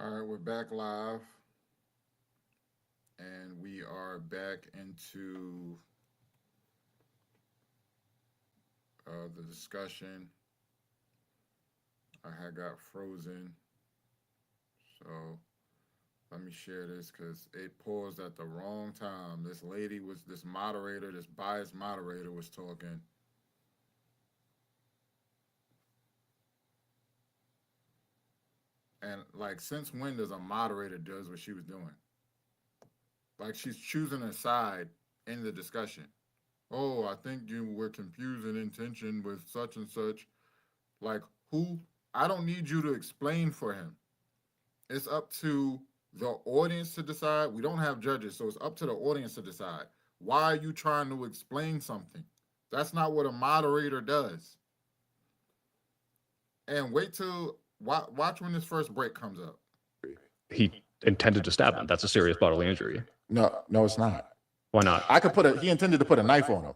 All right, we're back live, and we are back into the discussion. I had got frozen, so let me share this because it paused at the wrong time. This moderator, this biased moderator was talking. And like, since when does a moderator does what she was doing? Like, she's choosing a side in the discussion. Oh, I think you were confusing intention with such and such. Like, who? I don't need you to explain for him. It's up to the audience to decide. We don't have judges, so it's up to the audience to decide. Why are you trying to explain something? That's not what a moderator does. And wait till watch when this first break comes up. He intended to stab him. That's a serious bodily injury. No, it's not. Why not? He intended to put a knife on him.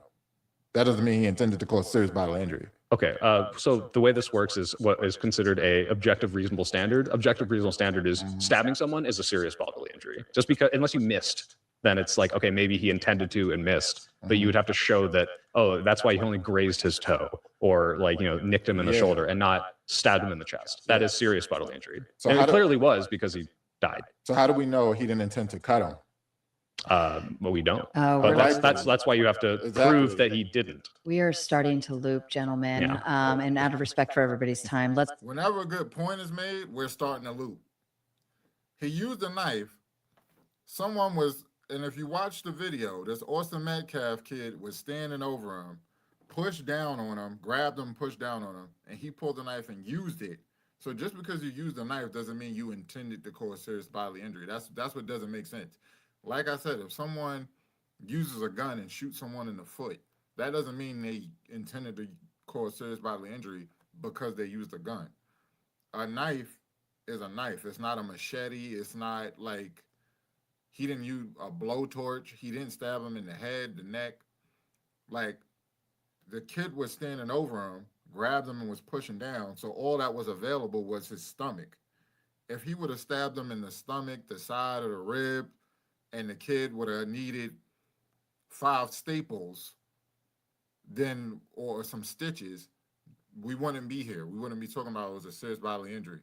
That doesn't mean he intended to cause serious bodily injury. Okay, so the way this works is what is considered a objective reasonable standard. Objective reasonable standard is stabbing someone is a serious bodily injury. Just because, unless you missed, then it's like, okay, maybe he intended to and missed, but you would have to show that, oh, that's why he only grazed his toe or like, nicked him in the shoulder and not stabbed him in the chest. That is serious bodily injury. So And it clearly was because he died. So how do we know he didn't intend to cut him? But we don't. Oh, But we're- that's why you have to Exactly. prove that he didn't. We are starting to loop, gentlemen. And out of respect for everybody's time, let's. Whenever a good point is made, we're starting to loop. He used a knife. Someone was, and if you watch the video, this Austin Metcalf kid was standing over him, pushed down on him, grabbed him, pushed down on him, and he pulled the knife and used it. So just because you used a knife doesn't mean you intended to cause serious bodily injury. That's what doesn't make sense. Like I said, if someone uses a gun and shoots someone in the foot, that doesn't mean they intended to cause serious bodily injury because they used a gun. A knife is a knife. It's not a machete. It's not like he didn't use a blowtorch. He didn't stab him in the head, the neck. Like, the kid was standing over him, grabbed him and was pushing down. So all that was available was his stomach. If he would have stabbed him in the stomach, the side of the rib, and the kid would have needed 5 staples, then, or some stitches, we wouldn't be here. We wouldn't be talking about it was a serious bodily injury.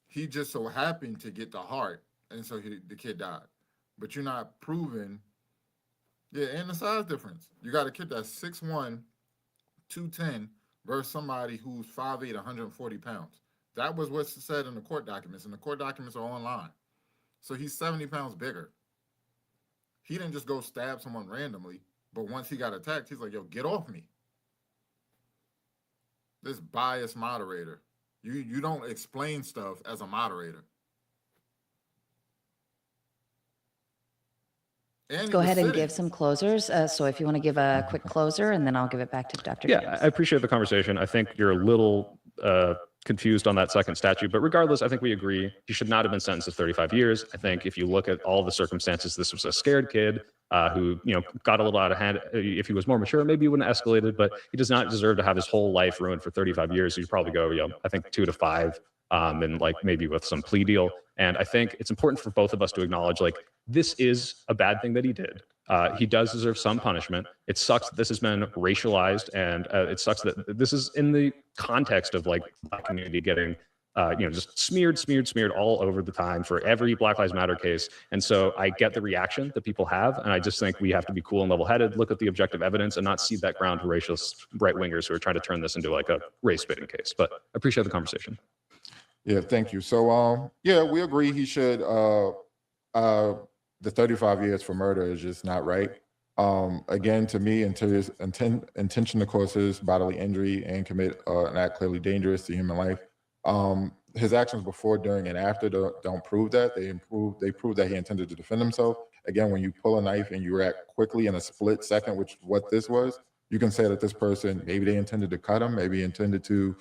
He just so happened to get the heart, and so the kid died. But you're not proving, and the size difference. You got a kid that's 6'1", 210 versus somebody who's 5'8", 140 pounds. That was what's said in the court documents, and the court documents are online. So he's 70 pounds bigger. He didn't just go stab someone randomly, but once he got attacked, he's like, yo, get off me. This biased moderator. You don't explain stuff as a moderator. And Go ahead and give some closers. So if you want to give a quick closer, and then I'll give it back to Dr. Yeah, James. I appreciate the conversation. I think you're a little confused on that second statute, but regardless, I think we agree he should not have been sentenced to 35 years. I think if you look at all the circumstances, this was a scared kid who, got a little out of hand. If he was more mature, maybe he wouldn't have escalated, but he does not deserve to have his whole life ruined for 35 years. So you probably go, I think 2 to 5, and like maybe with some plea deal. And I think it's important for both of us to acknowledge, like, this is a bad thing that he did. He does deserve some punishment. It sucks that this has been racialized, and it sucks that this is in the context of like Black community getting, just smeared all over the time for every Black Lives Matter case. And so I get the reaction that people have, and I just think we have to be cool and level-headed, look at the objective evidence, and not cede that ground to racist right-wingers who are trying to turn this into like a race-baiting case. But I appreciate the conversation. Yeah, thank you. So, we agree he should, the 35 years for murder is just not right. Again, to me, until his intention to cause his bodily injury and commit an act clearly dangerous to human life, his actions before, during, and after don't prove that. They prove that he intended to defend himself. Again, when you pull a knife and you react quickly in a split second, which what this was, you can say that this person, maybe they intended to cut him, maybe intended to,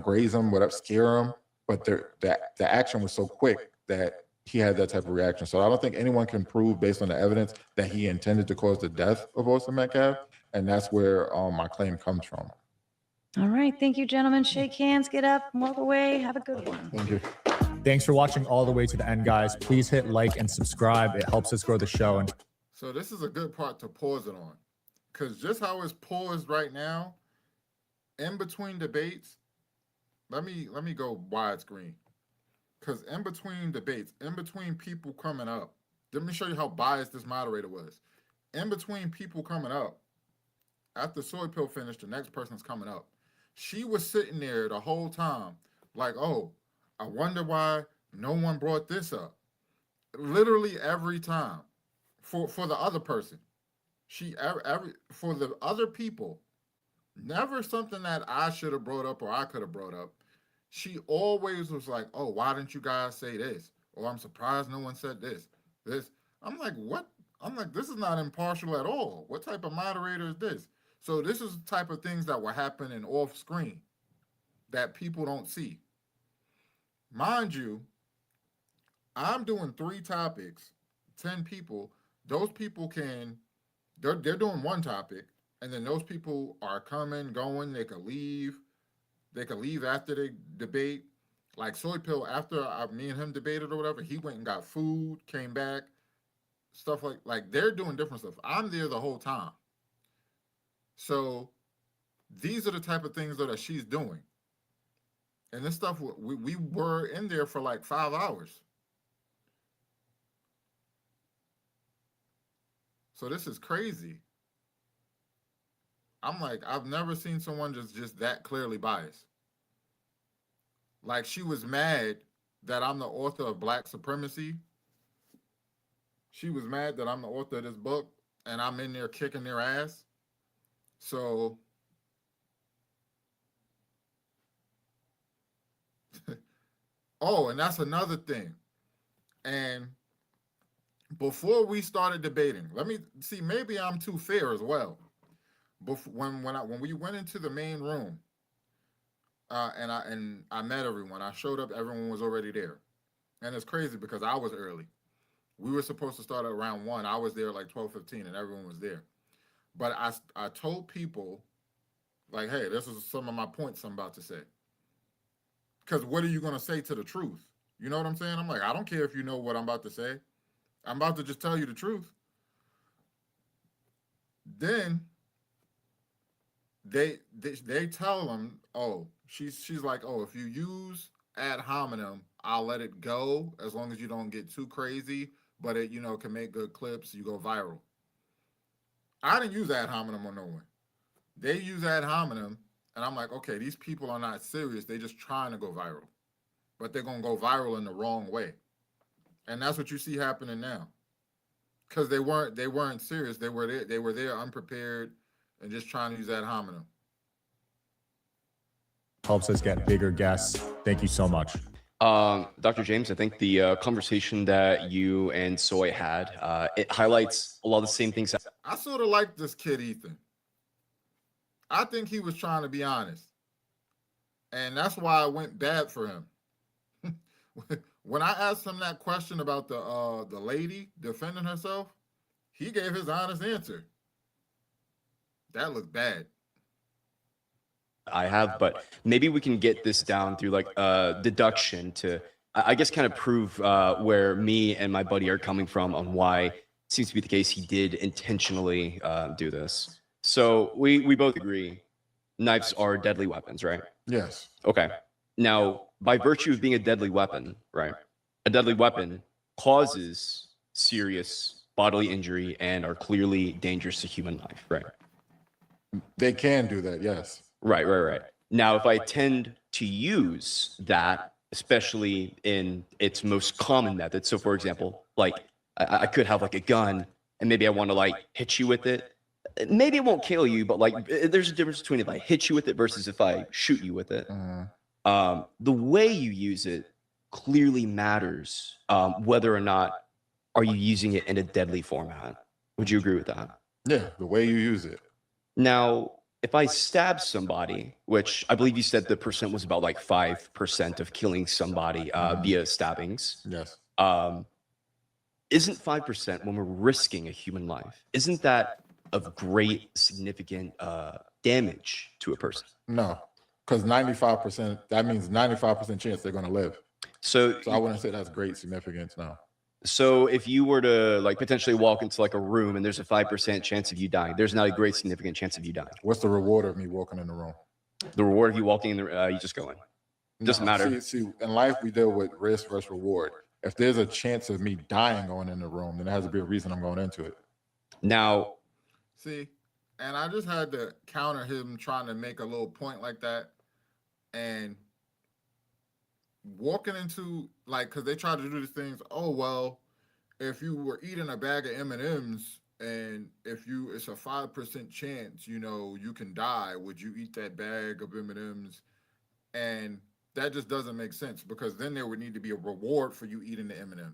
graze him, whatever, scare him. But the action was so quick that he had that type of reaction. So I don't think anyone can prove based on the evidence that he intended to cause the death of Austin Metcalf. And that's where my claim comes from. All right. Thank you, gentlemen. Shake hands, get up, walk away. Have a good one. Thank you. Thanks for watching all the way to the end, guys. Please hit like and subscribe. It helps us grow the show. And So this is a good part to pause it on, because just how it's paused right now, in between debates, let me go widescreen, because in between debates, in between people coming up, let me show you how biased this moderator was. In between people coming up, after Soy Pill finished, the next person's coming up. She was sitting there the whole time, like, oh, I wonder why no one brought this up. Literally every time. For the other person, she every for the other people, never something that I should have brought up or I could have brought up. She always was like, "Oh, why didn't you guys say this?" Or "I'm surprised no one said this." This I'm like, "What?" I'm like, "This is not impartial at all. What type of moderator is this?" So this is the type of things that will happen in off screen that people don't see. Mind you, I'm doing 3 topics, 10 people. Those people they're doing one topic, and then those people are coming, going, they could leave. They could leave after they debate. Like Soy Pill, after me and him debated or whatever, he went and got food, came back, stuff like they're doing different stuff. I'm there the whole time. So these are the type of things that she's doing. And this stuff, we were in there for like 5 hours. So this is crazy. I'm like, I've never seen someone just that clearly biased. Like, she was mad that I'm the author of Black Supremacy. She was mad that I'm the author of this book, and I'm in there kicking their ass. So oh, and that's another thing. And before we started debating, let me see, maybe I'm too fair as well. When we went into the main room, and I met everyone, I showed up, everyone was already there. And it's crazy because I was early. We were supposed to start at around 1. I was there like 12:15 and everyone was there. But I told people, like, hey, this is some of my points I'm about to say. Because what are you going to say to the truth? You know what I'm saying? I'm like, I don't care if you know what I'm about to say. I'm about to just tell you the truth. Then they tell them, oh, she's like, oh, if you use ad hominem, I'll let it go as long as you don't get too crazy, but it, can make good clips, you go viral. I didn't use ad hominem on no one. They use ad hominem, and I'm like, okay, these people are not serious. They're just trying to go viral, but they're going to go viral in the wrong way. And that's what you see happening now. Because they weren't serious. They were there unprepared and just trying to use ad hominem. helps us get bigger guests. Thank you so much. Dr. James, I think the conversation that you and Soy had, it highlights a lot of the same things. I sort of like this kid, Ethan. I think he was trying to be honest. And that's why it went bad for him. When I asked him that question about the lady defending herself, he gave his honest answer. That looked bad. I have, but maybe we can get this down through like deduction to, I guess, kind of prove where me and my buddy are coming from on why it seems to be the case he did intentionally do this. So we both agree knives are deadly weapons, right? Yes. Okay. Now, by virtue of being a deadly weapon, right? A deadly weapon causes serious bodily injury and are clearly dangerous to human life, right? They can do that, yes. Right. Now, if I tend to use that, especially in its most common method, so for example, like I could have like a gun and maybe I want to like hit you with it. Maybe it won't kill you, but like there's a difference between if I hit you with it versus if I shoot you with it. The way you use it clearly matters whether or not are you using it in a deadly format. Would you agree with that? Yeah, the way you use it. Now, if I stab somebody, which I believe you said the percent was about like 5% of killing somebody via stabbings. Yes. Isn't 5% when we're risking a human life? Isn't that of great significant damage to a person? No, because 95%, that means 95% chance they're going to live. So, So I wouldn't say that's great significance. No. so if you were to like potentially walk into like a room and there's a 5% chance of you dying, there's not a great significant chance of you dying. What's the reward of me walking in the room? The reward of you walking in the, you just go in. Doesn't No, matter. See, in life we deal with risk versus reward. If there's a chance of me dying going in the room, then there has to be a reason I'm going into it. Now, See, and I just had to counter him trying to make a little point like that, and walking into like, because they try to do these things. Oh well, if you were eating a bag of M&Ms and if you it's a 5% chance, you know, you can die. Would you eat that bag of M&Ms? And that just doesn't make sense because then there would need to be a reward for you eating the M&Ms.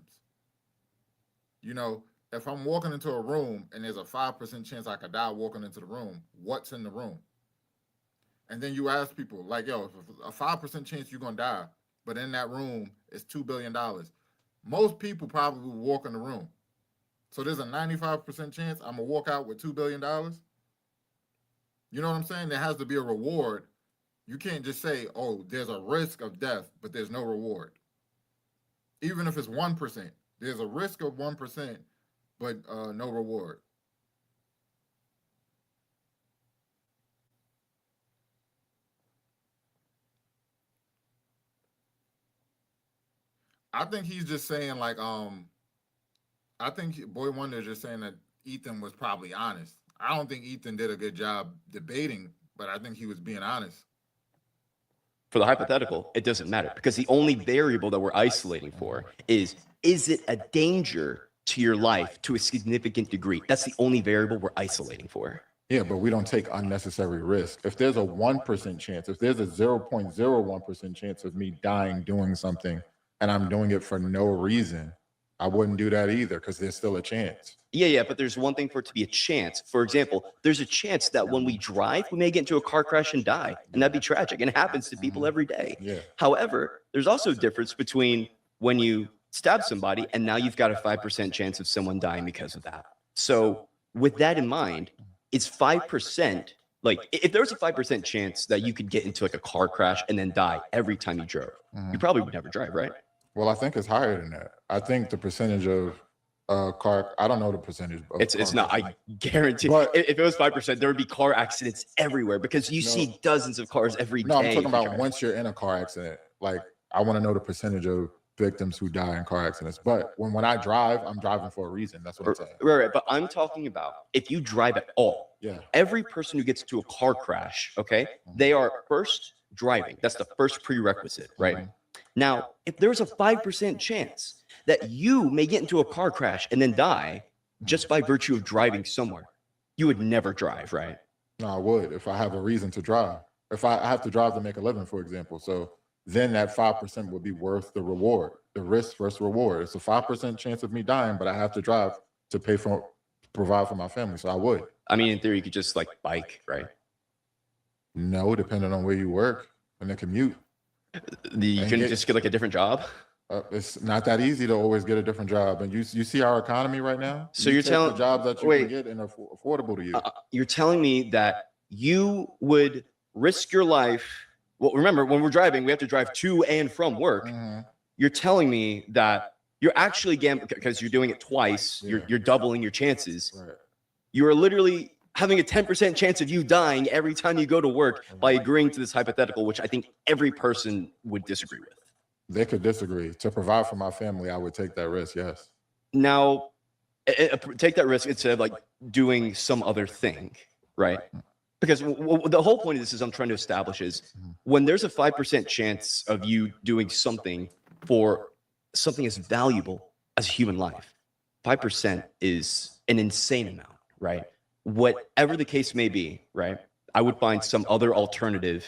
You know, if I'm walking into a room and there's a 5% chance I could die walking into the room, what's in the room? And then you ask people, like, yo, if a 5% chance you're going to die, but in that room is $2 billion. Most people probably will walk in the room. So there's a 95% chance I'm going to walk out with $2 billion. You know what I'm saying? There has to be a reward. You can't just say, oh, there's a risk of death, but there's no reward. Even if it's 1%, there's a risk of 1%, but no reward. I think he's just saying like, I think Boy Wonder is just saying that Ethan was probably honest. I don't think Ethan did a good job debating, but I think he was being honest. for the hypothetical, it doesn't matter because the only variable that we're isolating for is it a danger to your life to a significant degree? That's the only variable we're isolating for. Yeah, but we don't take unnecessary risk. If there's a 1% chance, if there's a 0.01% chance of me dying doing something and I'm doing it for no reason, I wouldn't do that either because there's still a chance. Yeah, but there's one thing for it to be a chance. For example, there's a chance that when we drive, we may get into a car crash and die, and that'd be tragic. And it happens to people every day. Yeah. However, there's also a difference between when you stab somebody and now you've got a 5% chance of someone dying because of that. So with that in mind, it's 5%. Like if there was a 5% chance that you could get into like a car crash and then die every time you drove, you probably would never drive, right? Well, I think it's higher than that. I think the percentage of car, I don't know the percentage. Of It's car not. I guarantee. But- If it was 5%, there would be car accidents everywhere because you see dozens of cars every day. No, I'm talking about drive. once you're in a car accident. Like, I want to know the percentage of victims who die in car accidents. But when I drive, I'm driving for a reason. That's what I'm saying. Right. But I'm talking about if you drive at all, Yeah. every person who gets into a car crash, okay, they are first driving. That's the first prerequisite, right? Mhm. Now, if there's a 5% chance that you may get into a car crash and then die just by virtue of driving somewhere, you would never drive, right? No, I would if I have a reason to drive. If I have to drive to make a living, for example. So then that 5% would be worth the reward, the risk versus reward. It's a 5% chance of me dying, but I have to drive to provide for my family. So I would. I mean, in theory, you could just like bike, right? No, depending on where you work and the commute. You And can get- just get like a different job. It's not that easy to always get a different job. And you see our economy right now. So You you're take telling- the jobs that you wait. can get and are affordable to you. You're telling me that you would risk your life. Well, remember, when we're driving, we have to drive to and from work. Mhm. You're telling me that you're actually gambling because you're doing it twice. Yeah. You're doubling your chances. Right. You are literally having a 10% chance of you dying every time you go to work by agreeing to this hypothetical, which I think every person would disagree with. They could disagree. To provide for my family, I would take that risk. Yes. Now, take that risk instead of like doing some other thing, right? Because the whole point of this is I'm trying to establish is when there's a 5% chance of you doing something for something as valuable as human life, 5% is an insane amount, right? Whatever the case may be, right? I would find some other alternative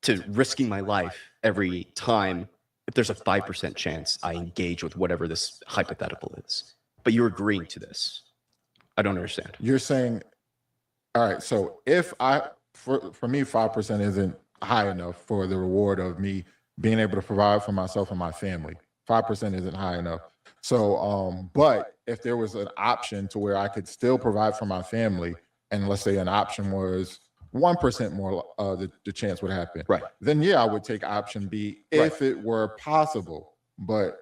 to risking my life every time if there's a 5% chance I engage with whatever this hypothetical is. But you're agreeing to this. I don't understand. You're saying, all right, so if for me, 5% isn't high enough for the reward of me being able to provide for myself and my family. 5% isn't high enough. So, but if there was an option to where I could still provide for my family, and let's say an option was 1% more, the chance would happen. Right. Then yeah, I would take option B if it were possible. but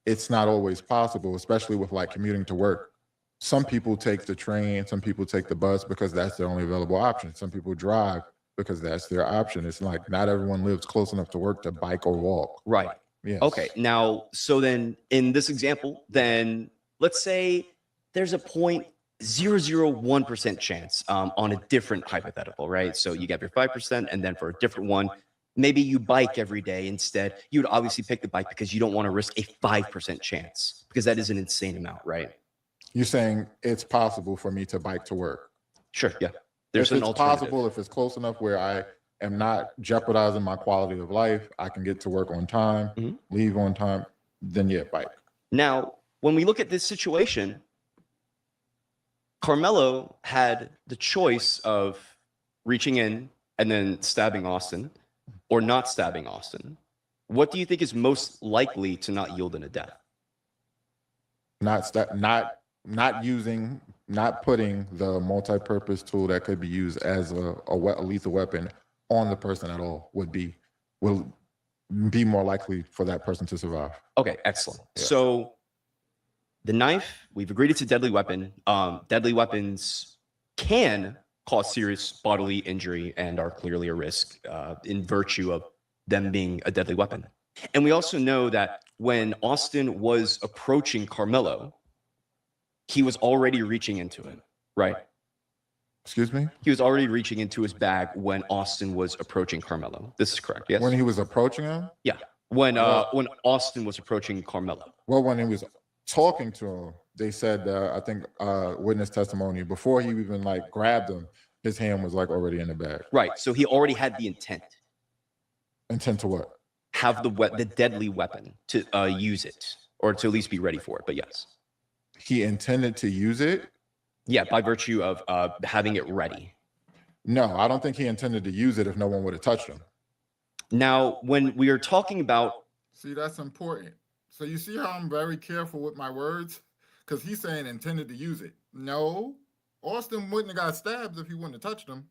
it's not always possible, especially with like commuting to work. Some people take the train, some people take the bus because that's their only available option. Some people drive because that's their option. It's like not everyone lives close enough to work to bike or walk. Right. Yes. Okay. Now, so then in this example, then let's say there's a 0.001% chance on a different hypothetical, right? So you get your 5%, and then for a different one, maybe you bike every day instead. You would obviously pick the bike because you don't want to risk a 5% chance, because that is an insane amount, right? You're saying it's possible for me to bike to work. Sure. Yeah. There's If an it's alternative. possible, if it's close enough where I am not jeopardizing my quality of life, I can get to work on time, Mhm. leave on time, then yeah, bike. Now, when we look at this situation, Carmelo had the choice of reaching in and then stabbing Austin or not stabbing Austin. What do you think is most likely to not yield in a death? Not putting the multi-purpose tool that could be used as a lethal weapon on the person at all will be more likely for that person to survive. Okay, excellent. Yeah. So the knife, we've agreed it's a deadly weapon. Deadly weapons can cause serious bodily injury and are clearly a risk in virtue of them being a deadly weapon. And we also know that when Austin was approaching Carmelo, he was already reaching into it, right? Excuse me? He was already reaching into his bag when Austin was approaching Carmelo. This is correct, yes? When he was approaching him? When Austin was approaching Carmelo. Well, when he was talking to him, they said, I think witness testimony, before he even like grabbed him, his hand was like already in the bag. Right, so he already had the intent. Intent to what? Have the deadly weapon to use it, or to at least be ready for it. But yes, He intended to use it? yeah, by virtue of having it ready. No, I don't think he intended to use it if no one would have touched him. Now, when we are talking about, See, that's important. So you see how I'm very careful with my words? Because he's saying intended to use it. No, Austin wouldn't have got stabbed if he wouldn't have touched him.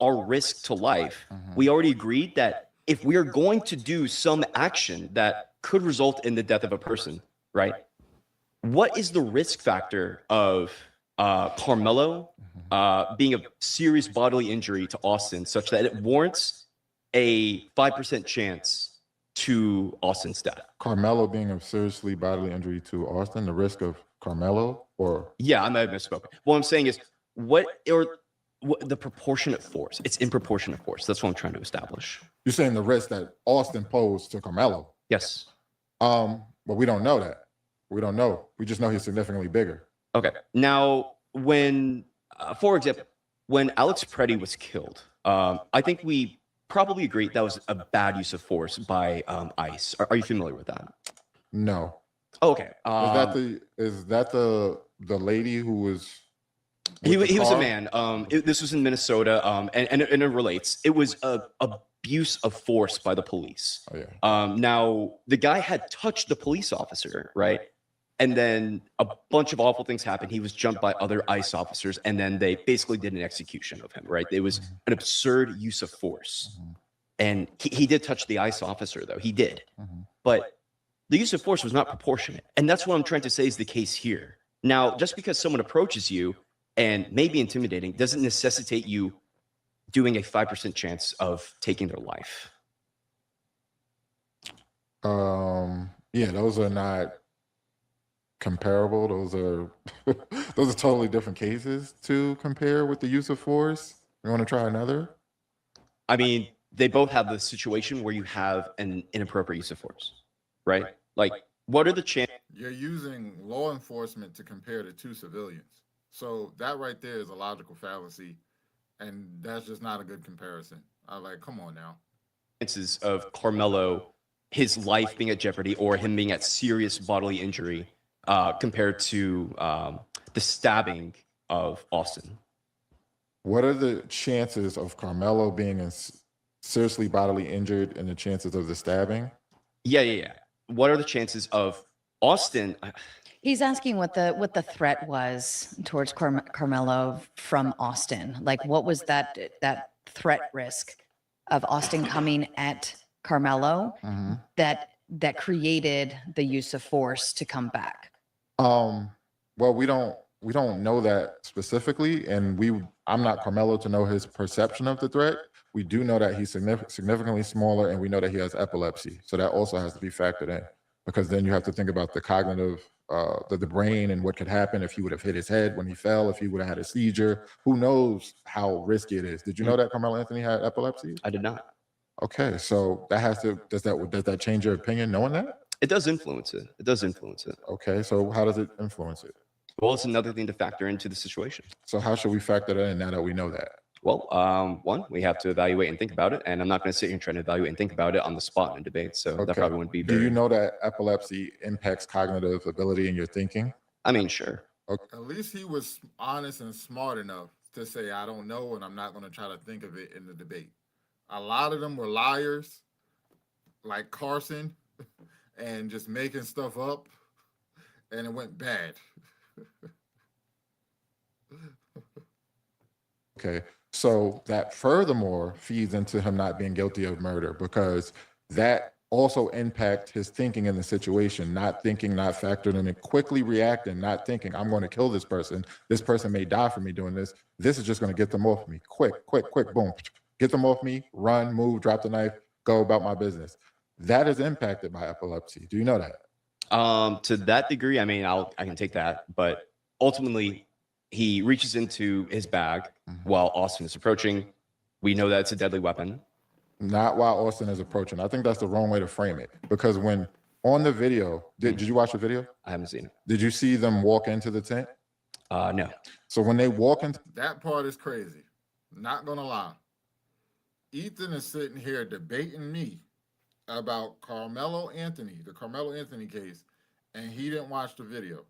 our risk to life, Mhm. we already agreed that if we are going to do some action that could result in the death of a person, right? What is the risk factor of Carmelo being a serious bodily injury to Austin such that it warrants a 5% chance to Austin's death? Carmelo being a seriously bodily injury to Austin, the risk of Carmelo or Yeah, I might have misspoken. What I'm saying is, what the proportionate force? It's in proportionate force. That's what I'm trying to establish. you're saying the risk that Austin posed to Carmelo. Yes. But we don't know that. We don't know. We just know he's significantly bigger. Okay. Now, when, for example, when Alex Preddy was killed, I think we probably agreed that was a bad use of force by ICE. Are you familiar with that? No. Oh, okay. Is that the lady who was He with the was a car? man. This was in Minnesota, and it relates. It was a abuse of force by the police. Oh yeah. Now, the guy had touched the police officer, right? And then a bunch of awful things happened. He was jumped by other ICE officers, and then they basically did an execution of him, right? It was an absurd use of force. Mhm. And he did touch the ICE officer, though. He did. Mhm. But the use of force was not proportionate. And that's what I'm trying to say is the case here. Now, just because someone approaches you and may be intimidating doesn't necessitate you doing a 5% chance of taking their life. Yeah, those are not comparable. Those are those are totally different cases to compare with the use of force. You want to try another? I mean, they both have the situation where you have an inappropriate use of force, right? Like, what are the chances? You're using law enforcement to compare the two civilians. So that right there is a logical fallacy. And that's just not a good comparison. I'm like, come on now. Of Carmelo, his life being at jeopardy or him being at serious bodily injury compared to the stabbing of Austin? What are the chances of Carmelo being seriously bodily injured and the chances of the stabbing? Yeah. What are the chances of Austin? He's asking what the threat was towards Carmelo from Austin. Like, what was that threat risk of Austin coming at Carmelo Mhm. that created the use of force to come back? Well, we don't know that specifically, and I'm not Carmelo to know his perception of the threat. We do know that he's significantly smaller, and we know that he has epilepsy. So that also has to be factored in, because then you have to think about the cognitive, the brain and what could happen if he would have hit his head when he fell, if he would have had a seizure. Who knows how risky it is? Did you know that Carmelo Anthony had epilepsy? I did not. Okay, so does that change your opinion knowing that? It does influence it. It does influence it. Okay, so how does it influence it? Well, it's another thing to factor into the situation. So how should we factor that in now that we know that? Well, one, we have to evaluate and think about it, and I'm not going to sit here and try to evaluate and think about it on the spot in a debate. So that Okay. probably wouldn't be very. Do you know that epilepsy impacts cognitive ability in your thinking? I mean, sure. At least he was honest and smart enough to say, I don't know, and I'm not going to try to think of it in the debate. A lot of them were liars, like Carson, and just making stuff up, and it went bad. Okay, so that furthermore feeds into him not being guilty of murder, because that also impacts his thinking in the situation, not thinking, not factoring in, and quickly reacting, not thinking, I'm going to kill this person. This person may die for me doing this. This is just going to get them off me. Quick, boom. Get them off me, run, move, drop the knife, go about my business. That is impacted by epilepsy. Do you know that? To that degree, I mean, I can take that, but ultimately, he reaches into his bag while Austin is approaching. We know that it's a deadly weapon. Not while Austin is approaching. I think that's the wrong way to frame it, because when on the video, did you watch the video? I haven't seen it. Did you see them walk into the tent? No. So when they walk into, That part is crazy. Not going to lie. Ethan is sitting here debating me about Carmelo Anthony, the Carmelo Anthony case, and he didn't watch the video.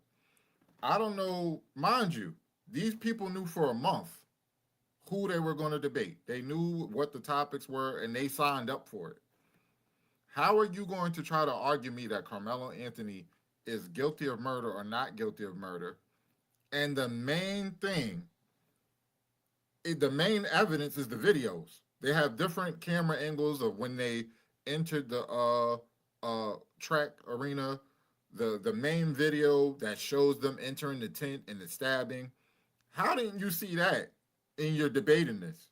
I don't know, mind you, these people knew for a month who they were going to debate. They knew what the topics were, and they signed up for it. How are you going to try to argue me that Carmelo Anthony is guilty of murder or not guilty of murder? And the main thing, the main evidence is the videos. They have different camera angles of when they entered the track arena, the main video that shows them entering the tent and the stabbing. How didn't you see that in your debating this?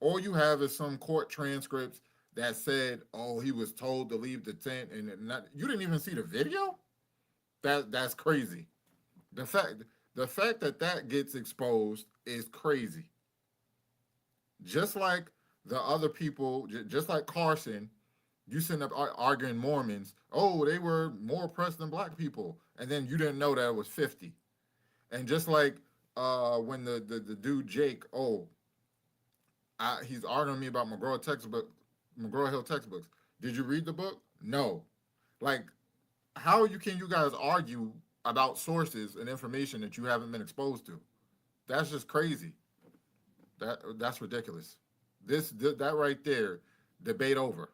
All you have is some court transcripts that said, oh, he was told to leave the tent, and you didn't even see the video? That's crazy. The fact that gets exposed is crazy. Just like the other people, just like Carson, you sitting up arguing Mormons, oh, they were more oppressed than black people, and then you didn't know that it was 50. And just like when the dude Jake, he's arguing me about McGraw-Hill textbooks. Did you read the book? No. Like, how can you guys argue about sources and information that you haven't been exposed to? That's just crazy. That's ridiculous. That right there, debate over.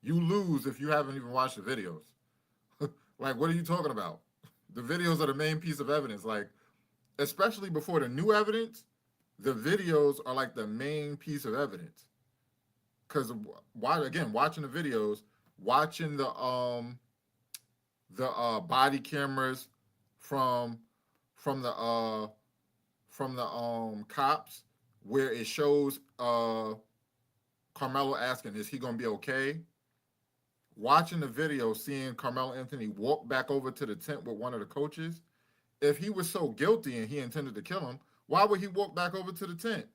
You lose if you haven't even watched the videos. Like, what are you talking about? The videos are the main piece of evidence. Like, especially before the new evidence, the videos are like the main piece of evidence. Because watching the videos, watching the body cameras from the cops, where it shows Carmelo asking, is he gonna be okay? Watching the video, seeing Carmelo Anthony walk back over to the tent with one of the coaches. If he was so guilty and he intended to kill him, why would he walk back over to the tent?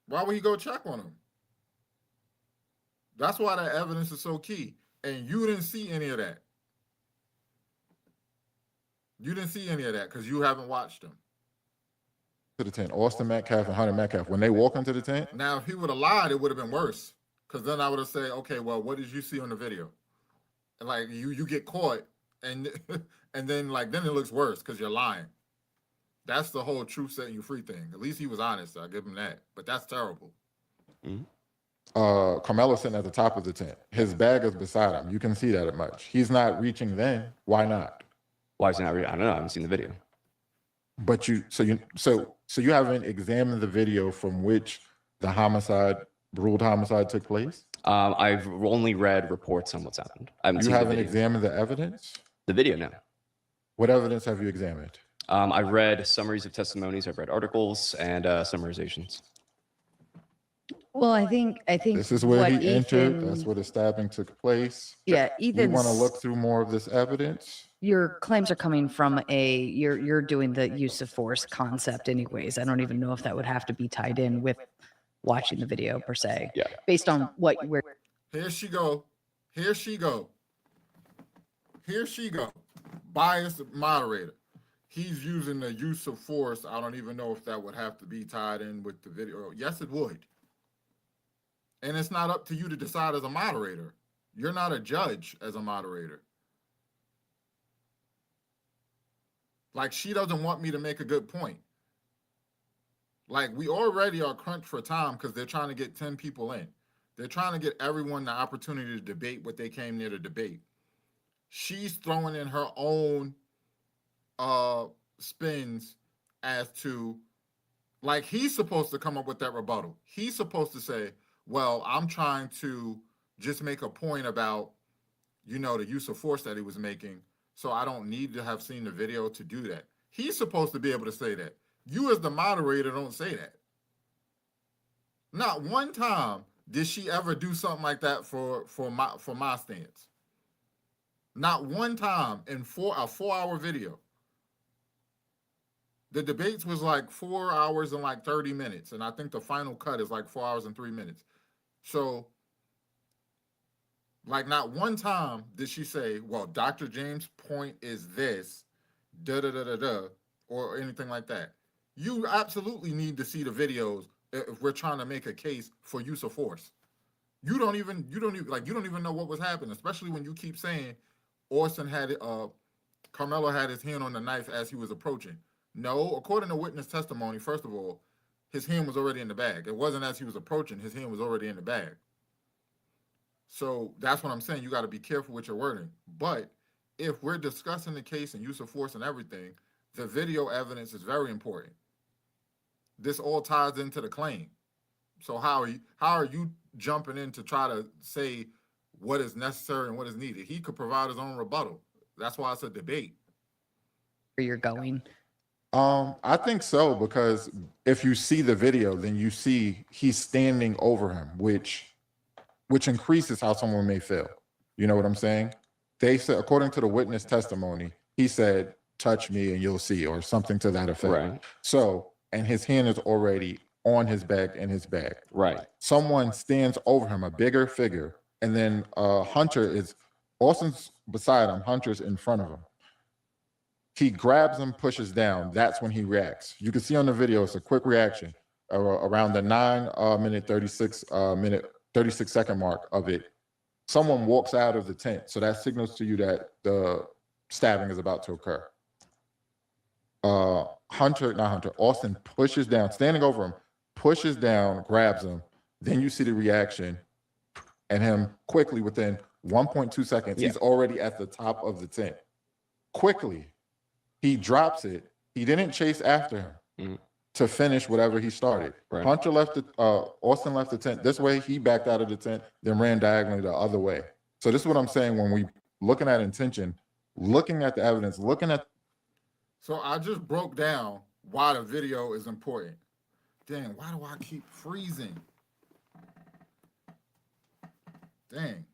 Why would he go check on him? That's why that evidence is so key. And you didn't see any of that. You didn't see any of that because you haven't watched them. to the tent, Austin Metcalf and Hunter Metcalf, when they walk into the tent, Now, if he would have lied, it would have been worse. Because then I would have said, okay, well, what did you see on the video? And like you get caught, and and then then it looks worse because you're lying. That's the whole truth setting you free thing. At least he was honest. I'll give him that. But that's terrible. Carmelo's sitting at the top of the tent. His bag is beside him. You can see that much. He's not reaching then. Why not? Why is it not? I don't know. I haven't seen the video. But you haven't examined the video from which the ruled homicide took place? I've only read reports on what's happened. I haven't You seen the haven't video. examined the evidence? The video, no. What evidence have you examined? I've read summaries of testimonies. I've read articles and summarizations. Well, I think This is where what he entered. Ethan- That's where the stabbing took place. Yeah, We want to Ethan's, look through more of this evidence. your claims are coming from you're doing the use of force concept anyways. I don't even know if that would have to be tied in with watching the video per se. Yeah. Based on what we're, Here she go. Here she go. Here she go. Biased moderator. He's using the use of force. I don't even know if that would have to be tied in with the video. Yes, it would. And it's not up to you to decide as a moderator. You're not a judge as a moderator. Like, she doesn't want me to make a good point. Like, we already are crunched for time because they're trying to get 10 people in. They're trying to get everyone the opportunity to debate what they came there to debate. She's throwing in her own spins as to, like, he's supposed to come up with that rebuttal. He's supposed to say, well, I'm trying to just make a point about, you know, the use of force that he was making, so I don't need to have seen the video to do that. He's supposed to be able to say that. You as the moderator don't say that. Not one time did she ever do something like that for my stance. Not one time in a 4-hour video. The debates was like 4 hours and like 30 minutes. And I think the final cut is like 4 hours and 3 minutes. So, like, not one time did she say, well, Dr. James' point is this, or anything like that. You absolutely need to see the videos if we're trying to make a case for use of force. You don't even know what was happening, especially when you keep saying Austin had Carmelo had his hand on the knife as he was approaching. No, according to witness testimony, first of all, his hand was already in the bag. It wasn't as he was approaching, his hand was already in the bag. So that's what I'm saying. You got to be careful with your wording. But if we're discussing the case and use of force and everything, the video evidence is very important. This all ties into the claim. So how are you jumping in to try to say what is necessary and what is needed? He could provide his own rebuttal. That's why it's a debate. where you're going. I think so, because if you see the video, then you see he's standing over him, which increases how someone may feel. You know what I'm saying? They said, according to the witness testimony, he said, touch me and you'll see, or something to that effect. Right. So, and his hand is already on his back, in his bag. Right. Someone stands over him, a bigger figure, and then Austin's beside him, Hunter's in front of him. He grabs him, pushes down. That's when he reacts. You can see on the video, it's a quick reaction around the 36 second mark of it. Someone walks out of the tent. So that signals to you that the stabbing is about to occur. Austin pushes down, standing over him, pushes down, grabs him. Then you see the reaction and him quickly within 1.2 seconds, he's already at the top of the tent. Quickly, he drops it. He didn't chase after him to finish whatever he started. Right. Austin left the tent this way. He backed out of the tent, then ran diagonally the other way. So this is what I'm saying when we looking at intention, looking at the evidence, So I just broke down why the video is important. Dang, why do I keep freezing? Dang.